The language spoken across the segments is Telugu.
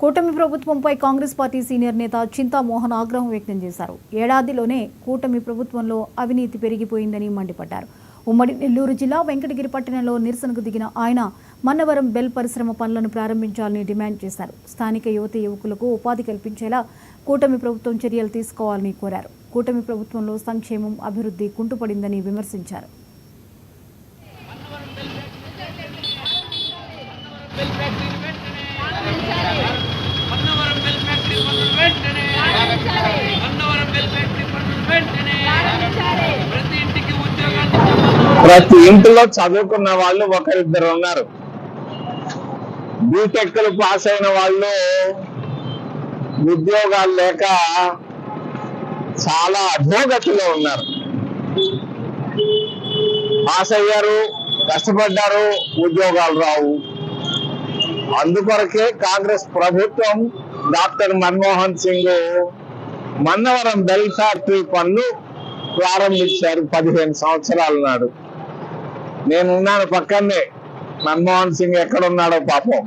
కూటమి ప్రభుత్వంపై కాంగ్రెస్ పార్టీ సీనియర్ నేత చింతామోహన్ ఆగ్రహం వ్యక్తం చేశారు. ఏడాదిలోనే కూటమి ప్రభుత్వంలో అవినీతి పెరిగిపోయిందని మండిపడ్డారు. ఉమ్మడి నెల్లూరు జిల్లా వెంకటగిరి పట్టణంలో నిరసనకు దిగిన ఆయన మన్నవరం బెల్ పరిశ్రమ పనులను ప్రారంభించాలని డిమాండ్ చేశారు. స్థానిక యువకులకు ఉపాధి కల్పించేలా కూటమి ప్రభుత్వం చర్యలు తీసుకోవాలని కోరారు. కూటమి ప్రభుత్వంలో సంక్షేమం, అభివృద్ధి కుంటుపడిందని విమర్శించారు. ప్రతి ఇంటిలో చదువుకున్న వాళ్ళు ఒకరిద్దరు ఉన్నారు. బీటెక్లు పాస్ అయిన వాళ్ళు ఉద్యోగాలు లేక చాలా అధోగతిలో ఉన్నారు. పాస్ అయ్యారు, కష్టపడ్డారు, ఉద్యోగాలు రావు. అందుకొరకే కాంగ్రెస్ ప్రభుత్వం doctor Manmohan Singh Mannavaram bell factory పనులు ప్రారంభించారు 15 సంవత్సరాల నాడు. నేనున్నాను పక్కనే. మన్మోహన్ సింగ్ ఎక్కడున్నాడో పాపం.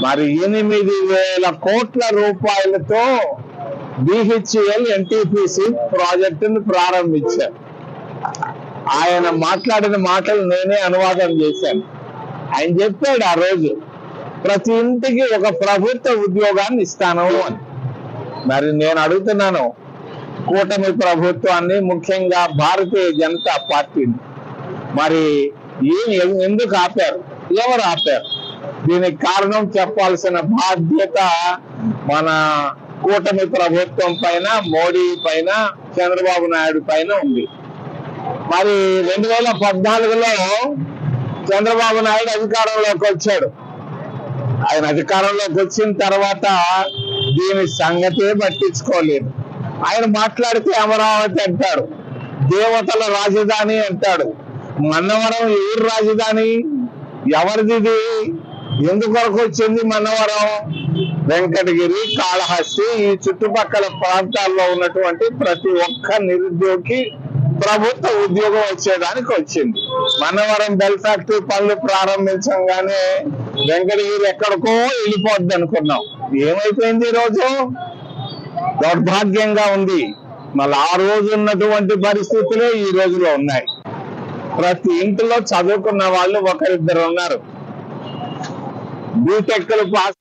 మరి 8,000 కోట్ల రూపాయలతో BHEL NTPC ప్రాజెక్టును ప్రారంభించారు. ఆయన మాట్లాడిన మాటలు నేనే అనువాదం చేశాను. ఆయన చెప్పాడు ఆ రోజు ప్రతి ఇంటికి ఒక ప్రభుత్వ ఉద్యోగాన్ని ఇస్తాను అని. మరి నేను అడుగుతున్నాను కూటమి ప్రభుత్వాన్ని, ముఖ్యంగా భారతీయ జనతా పార్టీని, మరి ఎందుకు ఆపారు? ఎవరు ఆపారు? దీనికి కారణం చెప్పాల్సిన బాధ్యత మన కూటమి ప్రభుత్వం పైన, మోడీ పైన, చంద్రబాబు నాయుడు పైన ఉంది. మరి 2014లో చంద్రబాబు నాయుడు అధికారంలోకి వచ్చాడు. ఆయన అధికారంలోకి వచ్చిన తర్వాత దీని సంగతే పట్టించుకోలేదు. ఆయన మాట్లాడితే అమరావతి అంటాడు, దేవతల రాజధాని అంటాడు. మన్నవరం ఎవరి రాజధాని? ఎవరిది? ఎందుకొరకు వచ్చింది మన్నవరం? వెంకటగిరి, కాళహస్తి, ఈ చుట్టుపక్కల ప్రాంతాల్లో ఉన్నటువంటి ప్రతి ఒక్క నిరుద్యోగి ప్రభుత్వ ఉద్యోగం వచ్చేదానికి వచ్చింది. మన్నవరం బెల్ ఫ్యాక్టరీ పనులు ప్రారంభించగానే వెంకటగిరి ఎక్కడికో వెళ్ళిపోద్ది అనుకున్నాం. ఏమైపోయింది? ఈ రోజు దౌర్భాగ్యంగా ఉంది. మళ్ళీ ఆ రోజు ఉన్నటువంటి పరిస్థితులే ఈ రోజులో ఉన్నాయి. ప్రతి ఇంటిలో చదువుకున్న వాళ్ళు ఒకరిద్దరు ఉన్నారు. బీటెక్లు పాస్